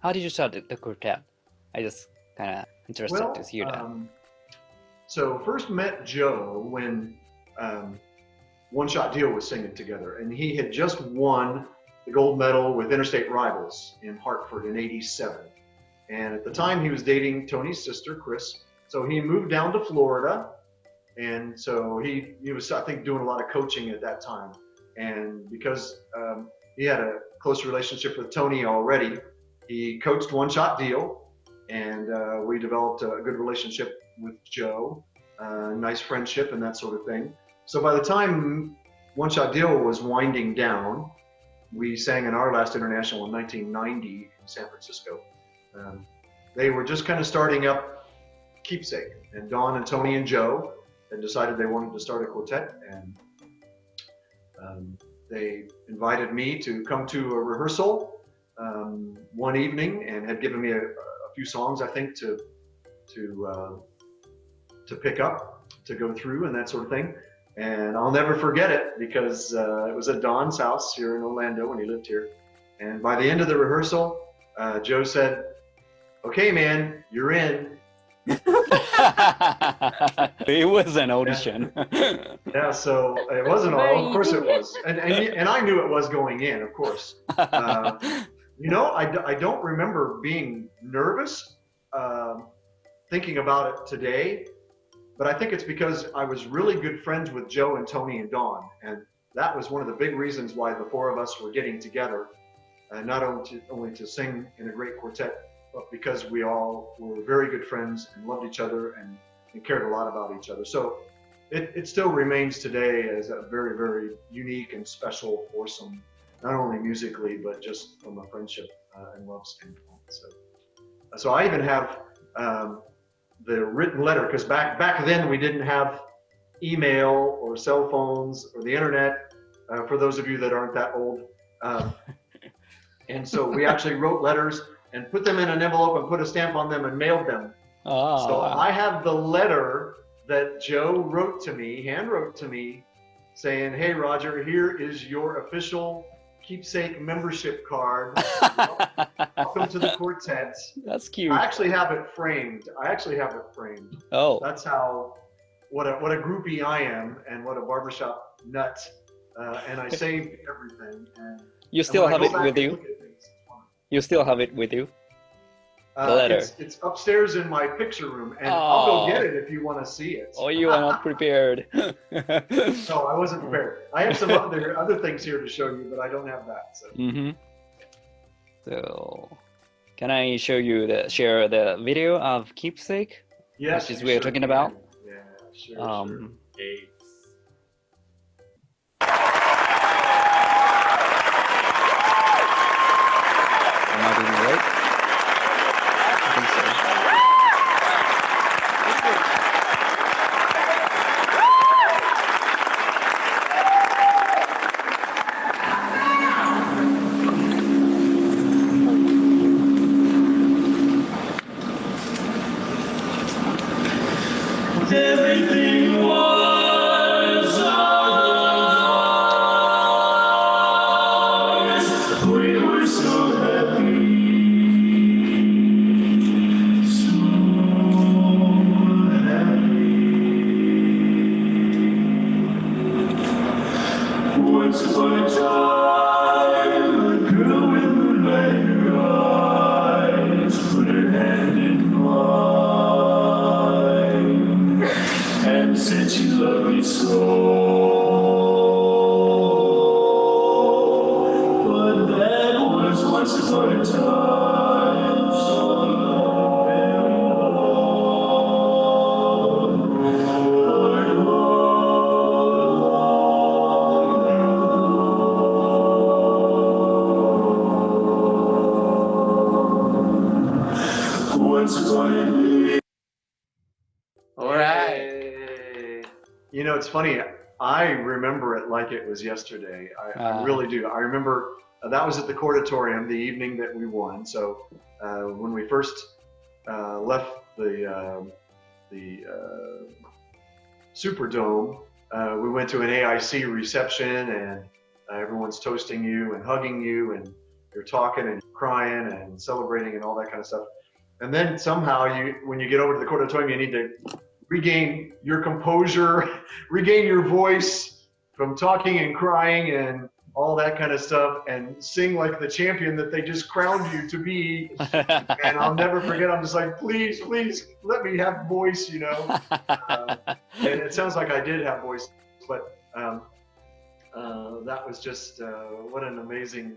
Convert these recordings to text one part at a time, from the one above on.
how did you start the quartet? I just kind of interested Well, to hear that. So first met Joe when One Shot Deal was singing together, and he had just won the gold medal with Interstate Rivals in Hartford in '87. And at the time he was dating Tony's sister, Chris. So he moved down to Florida. And so he was, I think, doing a lot of coaching at that time. And because he had a close relationship with Tony already, he coached One Shot Deal. And we developed a good relationship with Joe, nice friendship and that sort of thing. So by the time One Shot Deal was winding down, we sang in our last international in 1990 in San Francisco. They were just kind of starting up Keepsake, and Don and Tony and Joe had decided they wanted to start a quartet, and they invited me to come to a rehearsal one evening and had given me a few songs, I think, to pick up, to go through and that sort of thing. And I'll never forget it because it was at Don's house here in Orlando when he lived here. And by the end of the rehearsal, Joe said, "Okay, man, you're in." It was an audition. Yeah, so it wasn't all. Of course it was. And I knew it was going in, of course. You know, I don't remember being nervous thinking about it today. But I think it's because I was really good friends with Joe and Tony and Don. And that was one of the big reasons why the four of us were getting together, not only to sing in a great quartet, but because we all were very good friends and loved each other and cared a lot about each other. So it still remains today as a very, very unique and special foursome, not only musically, but just from a friendship and love standpoint. So I even have the written letter, because back then we didn't have email or cell phones or the internet, for those of you that aren't that old. And so we actually wrote letters and put them in an envelope and put a stamp on them and mailed them. Oh, So wow. I have the letter that Joe wrote to me, hand wrote to me, saying, "Hey Roger, here is your official Keepsake membership card. Welcome to the quartet." That's cute. I actually have it framed. Oh, That's how, what a groupie I am, and what a barbershop nut. And I saved everything. And you still when I have go it back with and you? look at things, it's fun. You still have it with you? The letter. It's upstairs in my picture room, and I'll go get it if you want to see it. Oh, you are not prepared. No, I wasn't prepared. I have some other things here to show you, but I don't have that. So. So, can I share the video of Keepsake? Yes, Which is you we're sure talking can. about? Yeah, sure. Hey. Am I doing right? I think so. Everything was ours. We were so happy, so happy. Once upon a time, a girl with moonlight in her eyes put her hand in mine and said she loved me so. But that was once upon a time, so long ago. Once upon a day. All right. Yay. You know, it's funny. I remember it like it was yesterday. I really do. I remember that was at the Courtatorium the evening that we won. So when we first left the Superdome, we went to an AIC reception, and everyone's toasting you and hugging you, and you're talking and crying and celebrating and all that kind of stuff. And then somehow when you get over to the auditorium, you need to regain your composure, regain your voice from talking and crying and all that kind of stuff, and sing like the champion that they just crowned you to be. And I'll never forget, I'm just like, please, please let me have voice, you know. And it sounds like I did have voice, but that was just what an amazing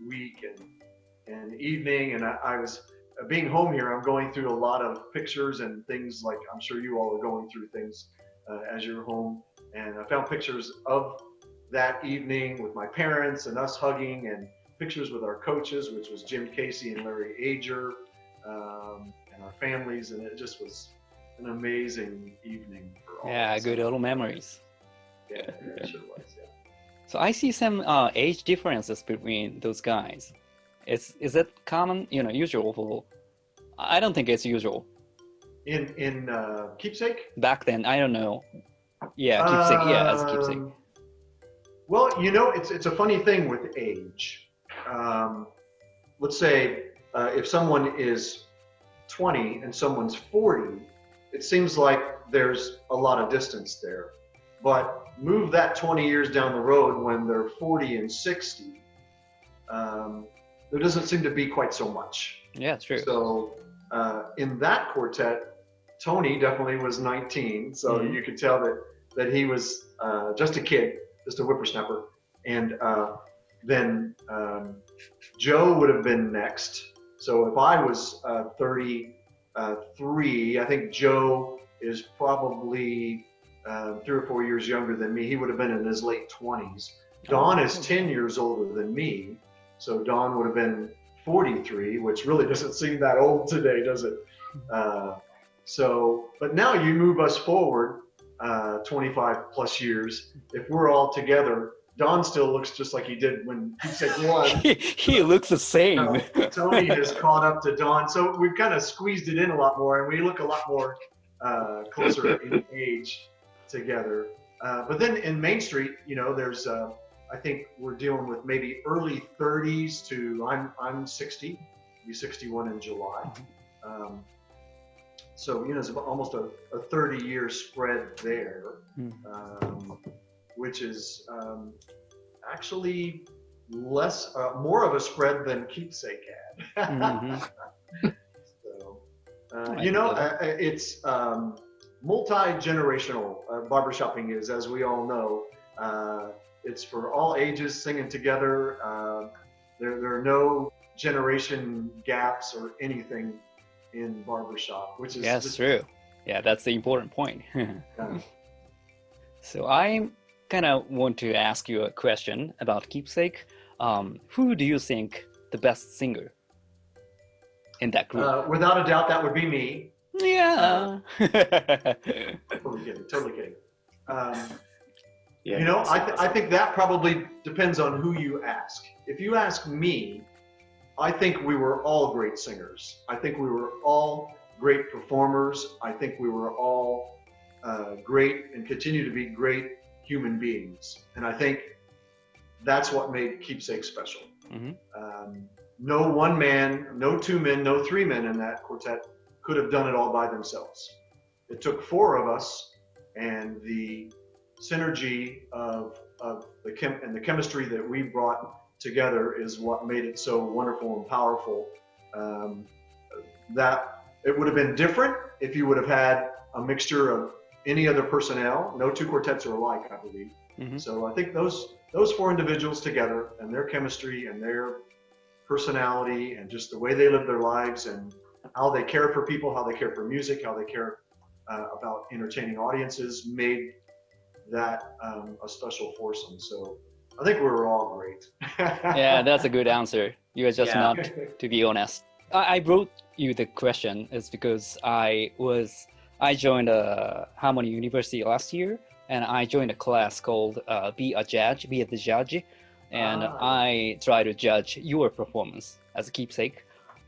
week and evening. And I was being home here, I'm going through a lot of pictures and things, like I'm sure you all are going through things as you're home. And I found pictures of that evening with my parents and us hugging, and pictures with our coaches, which was Jim Casey and Larry Ager, and our families. And it just was an amazing evening for all of us. Good little memories. Yeah, it sure was, yeah. So I see some age differences between those guys. Is that common? Usual for? I don't think it's usual. In Keepsake? Back then, I don't know. Yeah, Keepsake. Yeah, as Keepsake. Well, it's a funny thing with age. Let's say if someone is 20 and someone's 40, it seems like there's a lot of distance there. But move that 20 years down the road when they're 40 and 60, there doesn't seem to be quite so much. Yeah, true. So in that quartet, Tony definitely was 19, so you could tell that he was just a kid, just a whippersnapper. And then Joe would have been next. So if I was 33, I think Joe is probably 3 or 4 years younger than me. He would have been in his late 20s. Don is 10 years older than me. So Don would have been 43, which really doesn't seem that old today, does it? But now you move us forward 25 plus years. If we're all together, Don still looks just like he did when Keepsake won. He looks the same. Tony has caught up to Don. So we've kind of squeezed it in a lot more, and we look a lot more closer in age together. But then in Main Street, there's I think we're dealing with maybe early 30s to I'm 60, I'll be 61 in July. So it's almost a 30-year spread there, which is actually more of a spread than Keepsake had. So it's multi-generational. Barbershopping is, as we all know. It's for all ages singing together. There are no generation gaps or anything in barbershop, which is true. Yeah, that's the important point. So I kind of want to ask you a question about Keepsake. Who do you think the best singer in that group? Without a doubt, that would be me. Yeah. Totally kidding. I think that probably depends on who you ask. If you ask me, I think we were all great singers. I think we were all great performers. I think we were all great and continue to be great human beings. And I think that's what made Keepsake special. No one man, no two men, no three men in that quartet could have done it all by themselves. It took 4 of us, and the synergy of the chemistry that we brought together is what made it so wonderful and powerful. That it would have been different if you would have had a mixture of any other personnel. No two quartets are alike, I believe. So I think those 4 individuals together, and their chemistry and their personality and just the way they live their lives and how they care for people, how they care for music, how they care about entertaining audiences, made that a special foursome. So I think we were all great. Yeah, that's a good answer. You are just not, to be honest. I brought you the question is because I joined Harmony University last year, and I joined a class called Be the Judge, and I try to judge your performance as a Keepsake.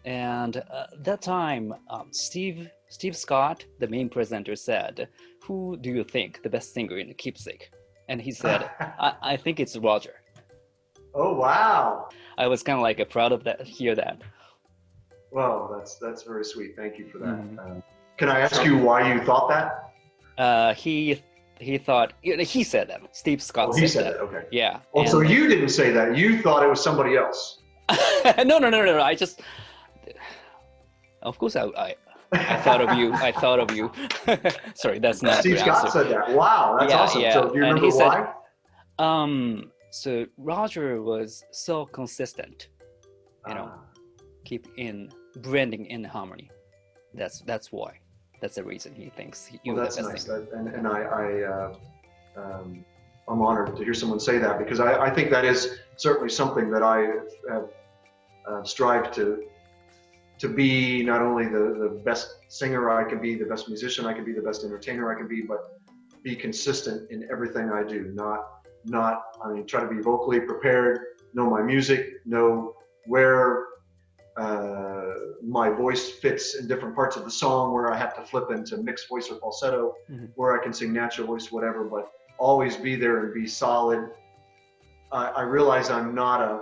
And that time, Steve Scott, the main presenter, said, "Who do you think the best singer in the Keepsake?" And he said, I think it's Roger. Oh, wow. I was kind of like proud of that, hear that. Well, that's very sweet. Thank you for that. Mhm. Can I ask you why you thought that? He thought, he said that. Steve Scott Oh, he said said that. that. Okay. Yeah. Oh, so and- you didn't say that. You thought it was somebody else. No. I just, of course, I thought of you. I thought of you. Sorry, that's not Steve the Scott answer. said that. Wow, that's Yeah, awesome. yeah. So do you And remember he said- why? So Roger was so consistent, Ah. keep in blending in harmony. That's why. That's the reason he thinks you Well, the that's best nice. singer. I'm honored to hear someone say that because I think that is certainly something that I have strived to be not only the best singer I can be, the best musician I can be, the best entertainer I can be, but be consistent in everything I do. Try to be vocally prepared, know my music, know where my voice fits in different parts of the song, where I have to flip into mixed voice or falsetto, where I can sing natural voice, whatever, but always be there and be solid. I realize I'm not a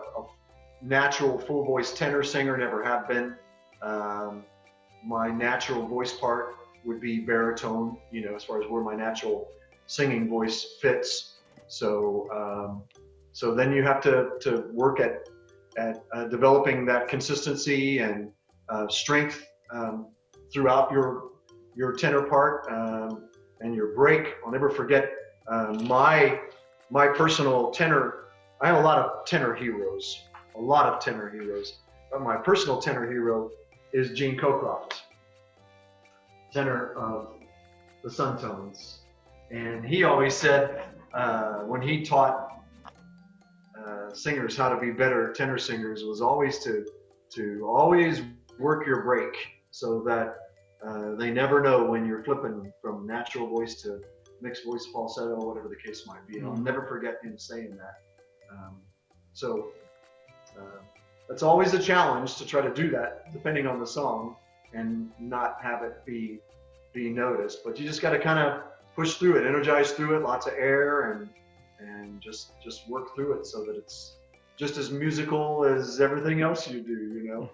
natural full voice tenor singer, never have been. My natural voice part would be baritone, as far as where my natural singing voice fits. So then you have to work at developing that consistency and strength throughout your tenor part and your break. I'll never forget my personal tenor. I have a lot of tenor heroes, but my personal tenor hero is Gene Cockcroft, tenor of the Suntones. And he always said, when he taught singers how to be better tenor singers, was always to always work your break so that they never know when you're flipping from natural voice to mixed voice, falsetto, whatever the case might be. And I'll never forget him saying that. It's always a challenge to try to do that, depending on the song, and not have it be noticed. But you just got to kind of push through it, energize through it, lots of air, and just work through it so that it's just as musical as everything else you do.